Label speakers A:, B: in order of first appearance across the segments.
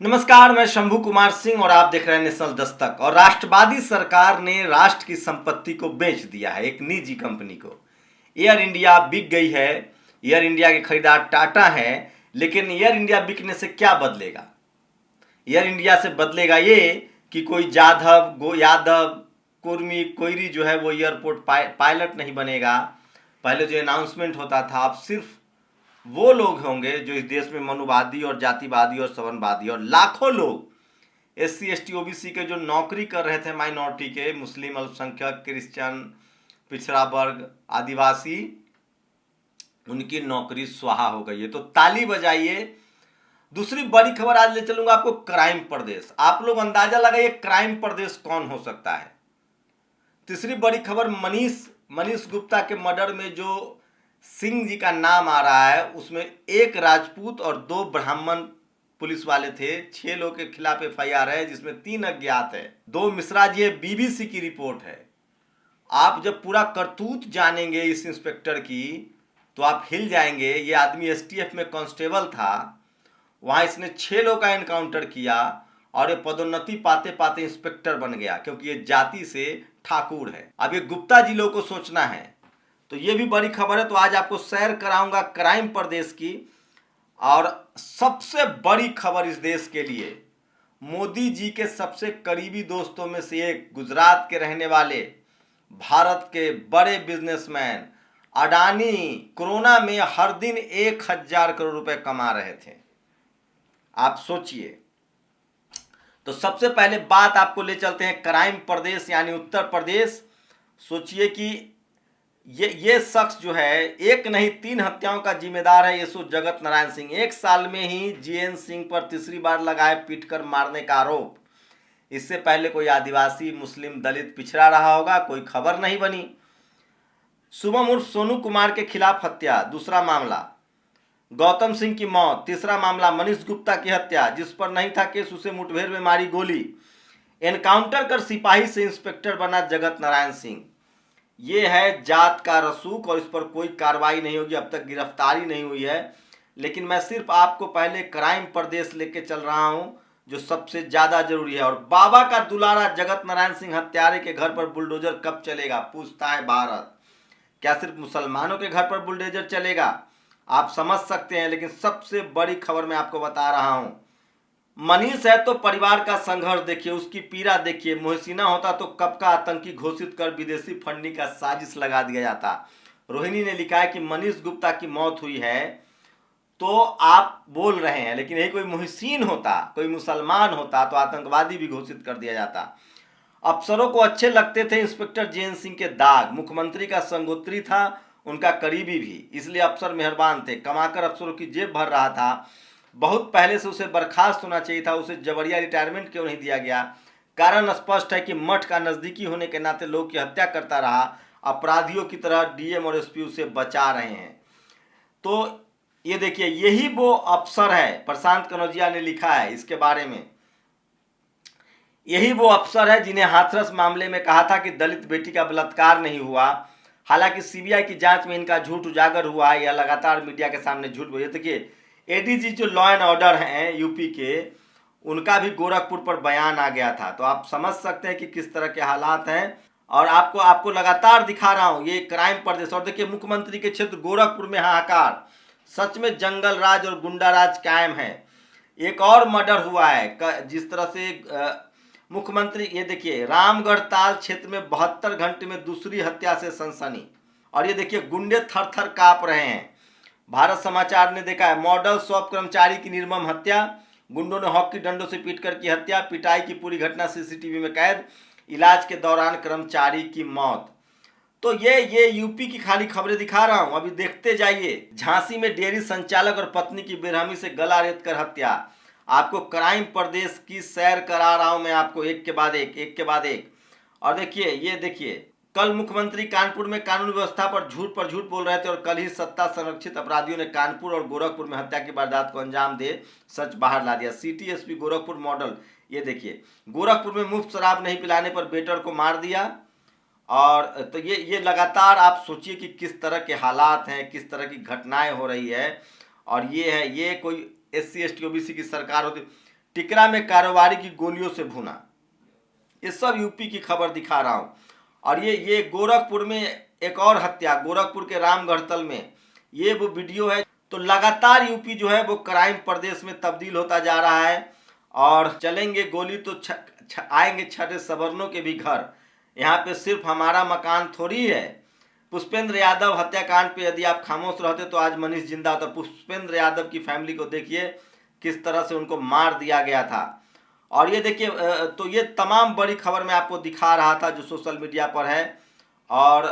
A: नमस्कार, मैं शंभू कुमार सिंह और आप देख रहे हैं नेशनल दस्तक। और राष्ट्रवादी सरकार ने राष्ट्र की संपत्ति को बेच दिया है एक निजी कंपनी को। एयर इंडिया बिक गई है। एयर इंडिया के खरीदार टाटा है, लेकिन एयर इंडिया बिकने से क्या बदलेगा? एयर इंडिया से बदलेगा ये कि कोई यादव कुर्मी कोयरी जो है वो एयरपोर्ट पायलट नहीं बनेगा। पहले जो अनाउंसमेंट होता था, अब सिर्फ वो लोग होंगे जो इस देश में मनुवादी और जातिवादी और सवर्णवादी और लाखों लोग SC ST OBC के जो नौकरी कर रहे थे, माइनॉरिटी के, मुस्लिम, अल्पसंख्यक, क्रिश्चियन, पिछड़ा वर्ग, आदिवासी, उनकी नौकरी स्वाहा हो गई है। तो ताली बजाइए। दूसरी बड़ी खबर आज ले चलूंगा आपको, क्राइम प्रदेश। आप लोग अंदाजा लगाइए क्राइम प्रदेश कौन हो सकता है। तीसरी बड़ी खबर, मनीष गुप्ता के मर्डर में जो सिंह जी का नाम आ रहा है, उसमें एक राजपूत और 2 ब्राह्मण पुलिस वाले थे। 6 लोग के खिलाफ FIR है, जिसमें 3 अज्ञात है। 2 मिश्रा जी, BBC की रिपोर्ट है। आप जब पूरा करतूत जानेंगे इस इंस्पेक्टर की तो आप हिल जाएंगे। ये आदमी STF में कांस्टेबल था, वहां इसने 6 लोग का एनकाउंटर किया और ये पदोन्नति पाते पाते इंस्पेक्टर बन गया, क्योंकि ये जाति से ठाकुर है। अब ये गुप्ता जी लोग को सोचना है। तो ये भी बड़ी खबर है। तो आज आपको सैर कराऊंगा क्राइम प्रदेश की। और सबसे बड़ी खबर इस देश के लिए, मोदी जी के सबसे करीबी दोस्तों में से एक, गुजरात के रहने वाले, भारत के बड़े बिजनेसमैन अडानी, कोरोना में हर दिन 1000 करोड़ रुपए कमा रहे थे। आप सोचिए। तो सबसे पहले बात आपको ले चलते हैं क्राइम प्रदेश यानी उत्तर प्रदेश। सोचिए कि ये शख्स जो है, एक नहीं 3 हत्याओं का जिम्मेदार है, यशु जगत नारायण सिंह। 1 साल में ही GN सिंह पर तीसरी बार लगाए पीटकर मारने का आरोप। इससे पहले कोई आदिवासी, मुस्लिम, दलित, पिछड़ा रहा होगा, कोई खबर नहीं बनी। शुभम उर्फ सोनू कुमार के खिलाफ हत्या, दूसरा मामला। गौतम सिंह की मौत, तीसरा मामला। मनीष गुप्ता की हत्या, जिस पर नहीं था केस, उसे मुठभेड़ में मारी गोली। एनकाउंटर कर सिपाही से इंस्पेक्टर बना जगत नारायण सिंह। ये है जात का रसूख और इस पर कोई कार्रवाई नहीं होगी। अब तक गिरफ्तारी नहीं हुई है। लेकिन मैं सिर्फ आपको पहले क्राइम प्रदेश लेके चल रहा हूं, जो सबसे ज्यादा जरूरी है। और बाबा का दुलारा जगत नारायण सिंह हत्यारे के घर पर बुलडोजर कब चलेगा, पूछता है भारत। क्या सिर्फ मुसलमानों के घर पर बुलडोजर चलेगा? आप समझ सकते हैं। लेकिन सबसे बड़ी खबर मैं आपको बता रहा हूं, मनीष है तो परिवार का संघर्ष देखिए, उसकी पीड़ा देखिए। मोहसिना होता तो कब का आतंकी घोषित कर विदेशी फंडिंग का साजिश लगा दिया जाता। रोहिणी ने लिखा है कि मनीष गुप्ता की मौत हुई है तो आप बोल रहे हैं, लेकिन यही कोई मोहसिन होता, कोई मुसलमान होता तो आतंकवादी भी घोषित कर दिया जाता। अफसरों को अच्छे लगते थे इंस्पेक्टर JN सिंह के दाग। मुख्यमंत्री का संगोत्री था, उनका करीबी भी, इसलिए अफसर मेहरबान थे। कमाकर अफसरों की जेब भर रहा था। बहुत पहले से उसे बर्खास्त होना चाहिए था। उसे जबरिया रिटायरमेंट क्यों नहीं दिया गया? कारण स्पष्ट है कि मठ का नजदीकी होने के नाते लोग की हत्या करता रहा। अपराधियों की तरह DM और SP उसे बचा रहे हैं। तो ये देखिए, यही वो अफसर है, प्रशांत कनौजिया ने लिखा है इसके बारे में। यही वो अफसर है जिन्हें हाथरस मामले में कहा था कि दलित बेटी का बलात्कार नहीं हुआ। हालांकि CBI की जांच में इनका झूठ उजागर हुआ है। यह लगातार मीडिया के सामने झूठ बोले। देखिए, ADG जो लॉ एंड ऑर्डर हैं यूपी के, उनका भी गोरखपुर पर बयान आ गया था। तो आप समझ सकते हैं कि किस तरह के हालात हैं। और आपको लगातार दिखा रहा हूं ये क्राइम प्रदेश। और देखिए, मुख्यमंत्री के क्षेत्र गोरखपुर में हाहाकार, सच में जंगल राज और गुंडा राज कायम है। एक और मर्डर हुआ है जिस तरह से मुख्यमंत्री, ये देखिए, रामगढ़ ताल क्षेत्र में 72 घंटे में दूसरी हत्या से सनसनी। और ये देखिए, गुंडे थर थर कांप रहे हैं। भारत समाचार ने देखा है, मॉडल शॉप कर्मचारी की निर्मम हत्या, गुंडों ने हॉकी डंडों से पीटकर की हत्या। पिटाई की पूरी घटना CCTV में कैद। इलाज के दौरान कर्मचारी की मौत। तो ये यूपी की खाली खबरें दिखा रहा हूं, अभी देखते जाइए। झांसी में डेयरी संचालक और पत्नी की बेरहमी से गला रेत कर हत्या। आपको क्राइम प्रदेश की सैर करा रहा हूं मैं, आपको एक के बाद एक। और देखिए, ये देखिए, कल मुख्यमंत्री कानपुर में कानून व्यवस्था पर झूठ बोल रहे थे और कल ही सत्ता संरक्षित अपराधियों ने कानपुर और गोरखपुर में हत्या की वारदात को अंजाम दे सच बाहर ला दिया। सिटी SP गोरखपुर मॉडल, ये देखिए, गोरखपुर में मुफ्त शराब नहीं पिलाने पर बेटर को मार दिया। और तो ये लगातार आप सोचिए कि किस तरह के हालात हैं, किस तरह की घटनाएं हो रही है। और ये है, ये कोई SC ST OBC की सरकार होती। टिकरा में कारोबारी की गोलियों से भुना। ये सब यूपी की खबर दिखा रहा हूँ। और ये गोरखपुर में एक और हत्या, गोरखपुर के रामगढ़तल में, ये वो वीडियो है। तो लगातार यूपी जो है वो क्राइम प्रदेश में तब्दील होता जा रहा है। और चलेंगे गोली तो आएंगे छठे सवर्णों के भी घर। यहाँ पे सिर्फ हमारा मकान थोड़ी है। पुष्पेंद्र यादव हत्याकांड पे यदि आप खामोश रहते तो आज मनीष जिंदा होता। पुष्पेंद्र यादव की फैमिली को देखिए किस तरह से उनको मार दिया गया था। और ये देखिए, तो ये तमाम बड़ी खबर मैं आपको दिखा रहा था जो सोशल मीडिया पर है। और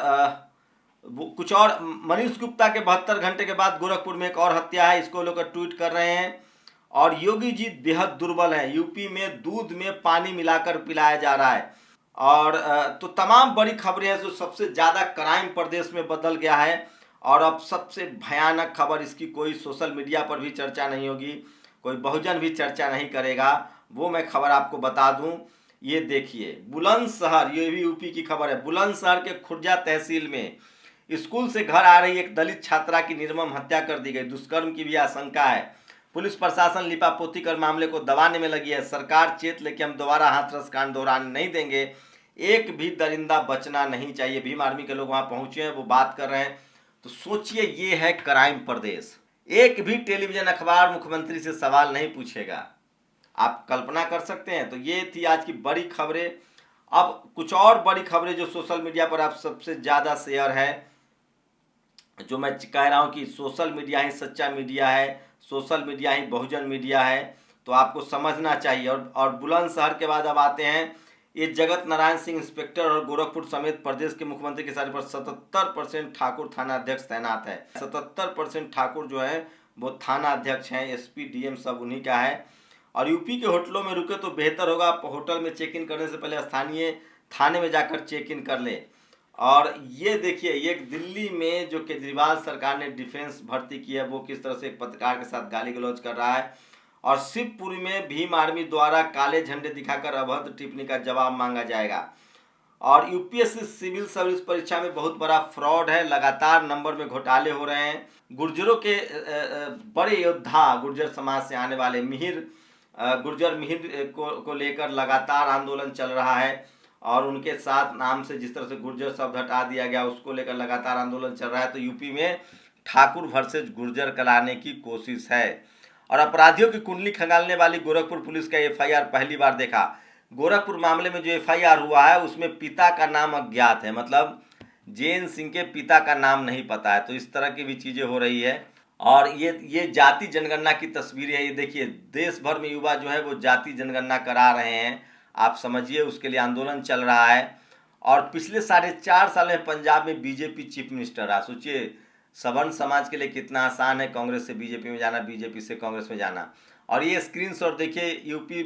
A: कुछ और, मनीष गुप्ता के 72 घंटे के बाद गोरखपुर में एक और हत्या है, इसको लोग ट्वीट कर रहे हैं। और योगी जी बेहद दुर्बल हैं, यूपी में दूध में पानी मिलाकर पिलाया जा रहा है। और तो तमाम बड़ी खबरें हैं जो सबसे ज़्यादा क्राइम प्रदेश में बदल गया है। और अब सबसे भयानक खबर, इसकी कोई सोशल मीडिया पर भी चर्चा नहीं होगी, कोई बहुजन भी चर्चा नहीं करेगा, वो मैं खबर आपको बता दूं। ये देखिए, बुलंदशहर, ये भी यूपी की खबर है। बुलंदशहर के खुर्जा तहसील में स्कूल से घर आ रही एक दलित छात्रा की निर्मम हत्या कर दी गई। दुष्कर्म की भी आशंका है। पुलिस प्रशासन लिपापोती कर मामले को दबाने में लगी है। सरकार चेत लेके हम दोबारा हाथरस कांड दोहराने नहीं देंगे। एक भी दरिंदा बचना नहीं चाहिए। भीम आर्मी के लोग वहां पहुंचे हैं, वो बात कर रहे हैं। तो सोचिए, ये है क्राइम प्रदेश। एक भी टेलीविजन अखबार मुख्यमंत्री से सवाल नहीं पूछेगा। आप कल्पना कर सकते हैं। तो ये थी आज की बड़ी खबरें। अब कुछ और बड़ी खबरें जो सोशल मीडिया पर आप सबसे ज़्यादा शेयर है, जो मैं कह रहा हूँ कि सोशल मीडिया ही सच्चा मीडिया है, सोशल मीडिया ही बहुजन मीडिया है, तो आपको समझना चाहिए। और बुलंदशहर के बाद अब आते हैं, ये जगत नारायण सिंह इंस्पेक्टर और गोरखपुर समेत प्रदेश के मुख्यमंत्री के सारे पर 77% ठाकुर थाना अध्यक्ष तैनात है। 77% ठाकुर जो है वो थाना अध्यक्ष हैं, एसपी डीएम सब उन्हीं का है। और यूपी के होटलों में रुके तो बेहतर होगा, आप होटल में चेक इन करने से पहले स्थानीय थाने में जाकर चेक इन कर ले। और ये देखिए, ये दिल्ली में जो केजरीवाल सरकार ने डिफेंस भर्ती की है, वो किस तरह से एक पत्रकार के साथ गाली गलौज कर रहा है। और शिवपुरी में भीम आर्मी द्वारा काले झंडे दिखाकर अभद्र टिप्पणी का जवाब मांगा जाएगा। और यूपीएससी सिविल सर्विस परीक्षा में बहुत बड़ा फ्रॉड है, लगातार नंबर में घोटाले हो रहे हैं। गुर्जरों के बड़े योद्धा, गुर्जर समाज से आने वाले गुर्जर मिहिर को लेकर लगातार आंदोलन चल रहा है। और उनके साथ नाम से जिस तरह से गुर्जर शब्द हटा दिया गया, उसको लेकर लगातार आंदोलन चल रहा है। तो यूपी में ठाकुर वर्सेज गुर्जर कराने की कोशिश है। और अपराधियों की कुंडली खंगालने वाली गोरखपुर पुलिस का एफआईआर पहली बार देखा। गोरखपुर मामले में जो एफआईआर हुआ है उसमें पिता का नाम अज्ञात है, मतलब जैन सिंह के पिता का नाम नहीं पता है। तो इस तरह की भी चीज़ें हो रही है। और ये जाति जनगणना की तस्वीरें है। ये देखिए, देश भर में युवा जो है वो जाति जनगणना करा रहे हैं। आप समझिए, उसके लिए आंदोलन चल रहा है। और पिछले 4.5 साल में पंजाब में बीजेपी चीफ मिनिस्टर रहा। सोचिए, सवर्ण समाज के लिए कितना आसान है कांग्रेस से बीजेपी में जाना, बीजेपी से कांग्रेस में जाना। और ये स्क्रीनशॉट देखिए, योगी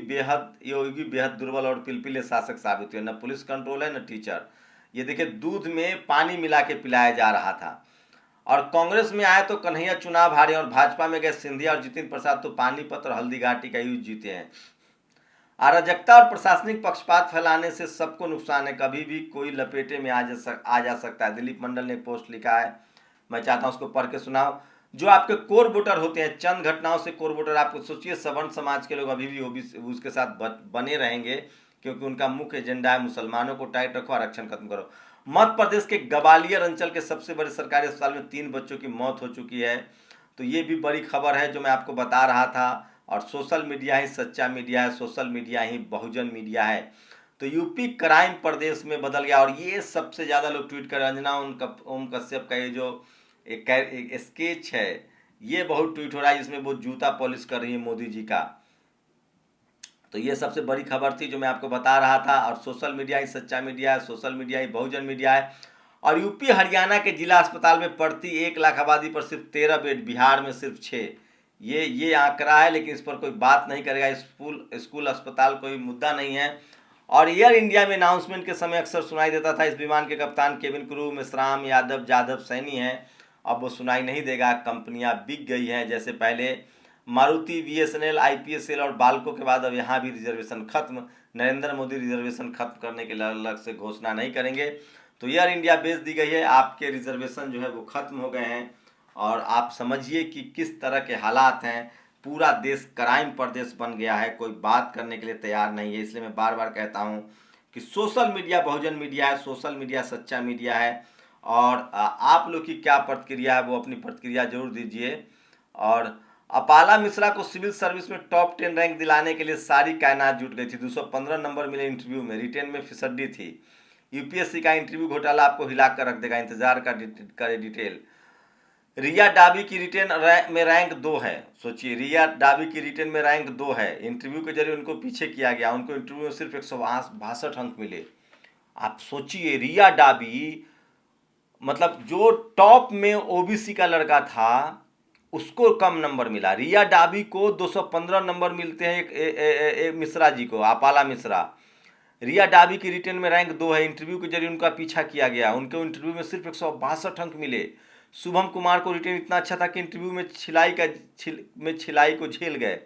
A: बेहद दुर्बल और पिलपिले शासक साबित हुए। न पुलिस कंट्रोल है न टीचर। ये देखिए, दूध में पानी मिला के पिलाया जा रहा था। और कांग्रेस में आए तो कन्हैया चुनाव हारे, और भाजपा में गए सिंधिया और जितिन प्रसाद तो पानीपत और हल्दीघाटी का युद्ध जीते हैं। अराजकता और प्रशासनिक पक्षपात फैलाने से सबको नुकसान है। कभी भी कोई लपेटे में आ जा सकता है। दिलीप मंडल ने पोस्ट लिखा है, मैं चाहता हूं उसको पढ़ के सुनाओ। जो आपके कोर वोटर होते हैं, चंद घटनाओं से कोर वोटर, आपको सोचिए सवर्ण समाज के लोग अभी भी उसके साथ बने रहेंगे, क्योंकि उनका मुख्य एजेंडा है मुसलमानों को टाइट रखो, आरक्षण खत्म करो। मध्य प्रदेश के ग्वालियर अंचल के सबसे बड़े सरकारी अस्पताल में 3 बच्चों की मौत हो चुकी है। तो ये भी बड़ी खबर है जो मैं आपको बता रहा था। और सोशल मीडिया ही सच्चा मीडिया है, सोशल मीडिया ही बहुजन मीडिया है। तो यूपी क्राइम प्रदेश में बदल गया। और ये सबसे ज़्यादा लोग ट्वीट कर, अंजना ओम कश्यप का ये जो एक स्केच है, ये बहुत ट्वीट हो रहा है, जिसमें वो जूता पॉलिश कर रही है मोदी जी का। तो ये सबसे बड़ी खबर थी जो मैं आपको बता रहा था। और सोशल मीडिया ही सच्चा मीडिया है, सोशल मीडिया ही बहुजन मीडिया है। और यूपी हरियाणा के जिला अस्पताल में पड़ती 1 लाख आबादी पर सिर्फ 13 बेड, बिहार में सिर्फ 6। ये आंकड़ा है, लेकिन इस पर कोई बात नहीं करेगा। स्कूल अस्पताल कोई मुद्दा नहीं है। और एयर इंडिया में अनाउंसमेंट के समय अक्सर सुनाई देता था, इस विमान के कप्तान केबिन क्रू मेश्राम जाधव सैनी हैं। अब वो सुनाई नहीं देगा, कंपनियां बिक गई हैं। जैसे पहले मारुति, बीएसएनएल, आईपीएसएल और बाल्को के बाद अब यहाँ भी रिजर्वेशन खत्म। नरेंद्र मोदी रिजर्वेशन खत्म करने के लिए अलग से घोषणा नहीं करेंगे। तो एयर इंडिया बेच दी गई है, आपके रिजर्वेशन जो है वो खत्म हो गए हैं। और आप समझिए कि किस तरह के हालात हैं। पूरा देश क्राइम प्रदेश बन गया है, कोई बात करने के लिए तैयार नहीं है। इसलिए मैं बार बार कहता हूं कि सोशल मीडिया बहुजन मीडिया है, सोशल मीडिया सच्चा मीडिया है। और आप लोग की क्या प्रतिक्रिया है वो अपनी प्रतिक्रिया जरूर दीजिए। और अपाला मिश्रा को सिविल सर्विस में टॉप 10 रैंक दिलाने के लिए सारी कायनात जुट गई थी। 215 नंबर मिले इंटरव्यू में, रिटेन में फिसड्डी थी। यूपीएससी का इंटरव्यू घोटाला आपको हिला कर रख देगा, इंतजार करे डिटेल। रिया डाबी की रिटेन में रैंक 2 है। सोचिए, रिया डाबी की रिटेन में रैंक 2 है। इंटरव्यू के जरिए उनको पीछे किया गया, उनको इंटरव्यू में सिर्फ 162 अंक मिले। आप सोचिए, रिया डाबी मतलब जो टॉप में ओबीसी का लड़का था उसको कम नंबर मिला। रिया डाबी को 215 नंबर मिलते हैं एक मिश्रा जी को, अपाला मिश्रा। रिया डाबी की रिटेन में रैंक 2 है। इंटरव्यू के जरिए उनका पीछा किया गया, उनको इंटरव्यू में सिर्फ 162 अंक मिले। शुभम कुमार को रिटेन इतना अच्छा था कि इंटरव्यू में छिलाई को झेल गए।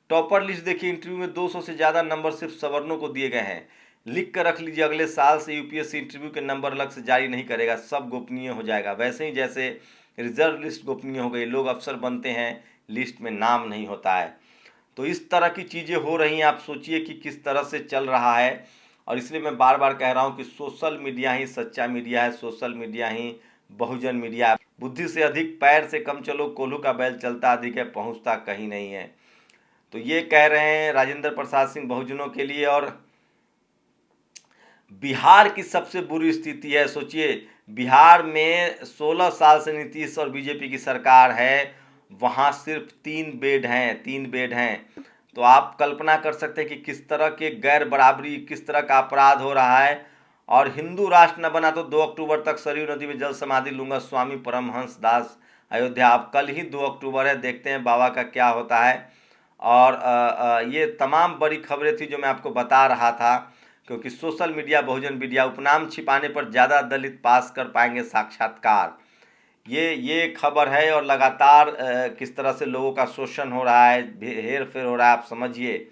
A: टॉपर लिस्ट देखिए, इंटरव्यू में 200 से ज़्यादा नंबर सिर्फ सवर्णों को दिए गए हैं। लिख कर रख लीजिए, अगले साल से यूपीएससी इंटरव्यू के नंबर अलग से जारी नहीं करेगा, सब गोपनीय हो जाएगा। वैसे ही जैसे रिजर्व लिस्ट गोपनीय हो गई, लोग अफसर बनते हैं, लिस्ट में नाम नहीं होता है। तो इस तरह की चीज़ें हो रही हैं। आप सोचिए कि किस तरह से चल रहा है। और इसलिए मैं बार बार कह रहा हूं कि सोशल मीडिया ही सच्चा मीडिया है, सोशल मीडिया ही बहुजन मीडिया है। बुद्धि से अधिक पैर से कम चलो, कोल्हू का बैल चलता अधिक है, पहुंचता कहीं नहीं है। तो ये कह रहे हैं राजेंद्र प्रसाद सिंह बहुजनों के लिए। और बिहार की सबसे बुरी स्थिति है। सोचिए, बिहार में 16 साल से नीतीश और बीजेपी की सरकार है, वहाँ सिर्फ 3 बेड हैं। तो आप कल्पना कर सकते हैं कि किस तरह के गैर बराबरी, किस तरह का अपराध हो रहा है। और हिंदू राष्ट्र न बना तो 2 अक्टूबर तक सरयू नदी में जल समाधि लूँगा, स्वामी परमहंस दास अयोध्या। अब कल ही 2 अक्टूबर है, देखते हैं बाबा का क्या होता है। और ये तमाम बड़ी खबरें थी जो मैं आपको बता रहा था, क्योंकि सोशल मीडिया बहुजन मीडिया उपनाम छिपाने पर ज़्यादा दलित पास कर पाएंगे साक्षात्कार, ये खबर है। और लगातार किस तरह से लोगों का शोषण हो रहा है, हेर फेर हो रहा है, आप समझिए।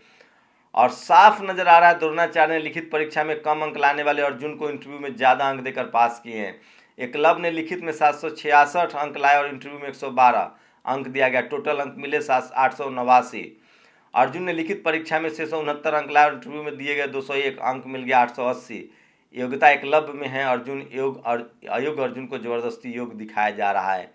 A: और साफ नज़र आ रहा है द्रोणाचार्य ने लिखित परीक्षा में कम अंक लाने वाले अर्जुन को इंटरव्यू में ज़्यादा अंक देकर पास किए हैं। एकलव्य ने लिखित में 766 अंक लाए और इंटरव्यू में 112 अंक दिया गया, टोटल अंक मिले 889। अर्जुन ने लिखित परीक्षा में 669 अंक लाए और इंटरव्यू में दिए गए 201 अंक मिल गया 880। योग्यता एकलव्य में है। अयोग्य अर्जुन को जबरदस्ती योग दिखाया जा रहा है।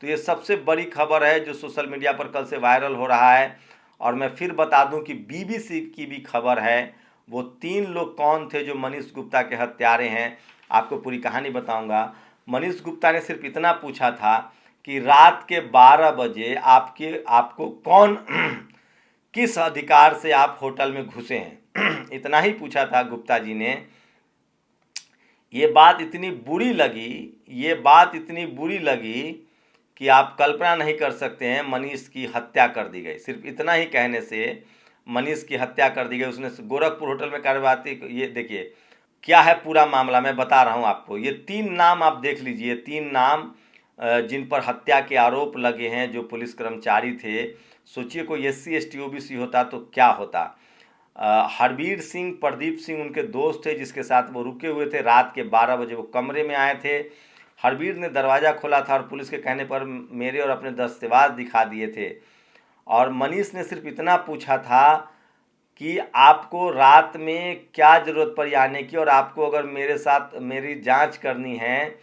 A: तो ये सबसे बड़ी खबर है जो सोशल मीडिया पर कल से वायरल हो रहा है। और मैं फिर बता दूं कि बीबीसी की भी खबर है। वो 3 लोग कौन थे जो मनीष गुप्ता के हत्यारे हैं, आपको पूरी कहानी बताऊंगा। मनीष गुप्ता ने सिर्फ इतना पूछा था कि रात के 12 बजे आपको कौन किस अधिकार से आप होटल में घुसे हैं, इतना ही पूछा था गुप्ता जी ने। ये बात इतनी बुरी लगी कि आप कल्पना नहीं कर सकते हैं। मनीष की हत्या कर दी गई, सिर्फ इतना ही कहने से मनीष की हत्या कर दी गई। उसने गोरखपुर होटल में कार्यवाही, ये देखिए क्या है पूरा मामला, मैं बता रहा हूँ आपको। ये 3 नाम आप देख लीजिए, 3 नाम जिन पर हत्या के आरोप लगे हैं, जो पुलिस कर्मचारी थे। सोचिए कोई SC ST OBC होता तो क्या होता। हरबीर सिंह, प्रदीप सिंह उनके दोस्त थे जिसके साथ वो रुके हुए थे। रात के 12 बजे वो कमरे में आए थे। हरबीर ने दरवाज़ा खोला था और पुलिस के कहने पर मेरे और अपने दस्तावेज दिखा दिए थे। और मनीष ने सिर्फ इतना पूछा था कि आपको रात में क्या ज़रूरत पड़ी आने की, और आपको अगर मेरे साथ मेरी जांच करनी है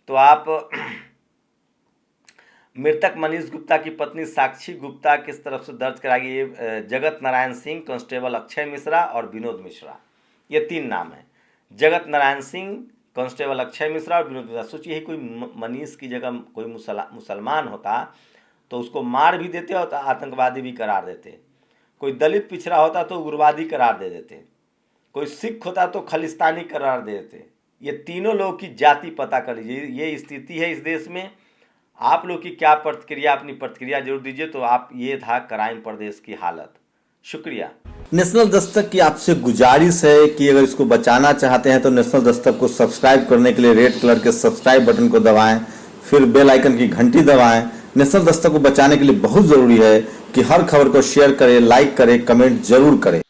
A: तो आप मृतक मनीष गुप्ता की पत्नी साक्षी गुप्ता किस तरफ से दर्ज कराएगी। ये जगत नारायण सिंह, कांस्टेबल अक्षय मिश्रा और विनोद मिश्रा, ये 3 नाम हैं। जगत नारायण सिंह, कांस्टेबल अक्षय मिश्रा और विनोद मिश्रा। सोचिए कोई मनीष की जगह कोई मुसलमान होता तो उसको मार भी देते और आतंकवादी भी करार देते। कोई दलित पिछड़ा होता तो उग्रवादी करार दे देते। कोई सिख होता तो खलिस्तानी करार दे देते। ये तीनों लोगों की जाति पता कर लीजिए। ये स्थिति है इस देश में। आप लोग की क्या प्रतिक्रिया, अपनी प्रतिक्रिया जरूर दीजिए। तो आप, ये था क्राइम प्रदेश की हालत। शुक्रिया।
B: नेशनल दस्तक की आपसे गुजारिश है कि अगर इसको बचाना चाहते हैं तो नेशनल दस्तक को सब्सक्राइब करने के लिए रेड कलर के सब्सक्राइब बटन को दबाएं, फिर बेल आइकन की घंटी दबाएं। नेशनल दस्तक को बचाने के लिए बहुत जरूरी है कि हर खबर को शेयर करें, लाइक करें, कमेंट जरूर करें।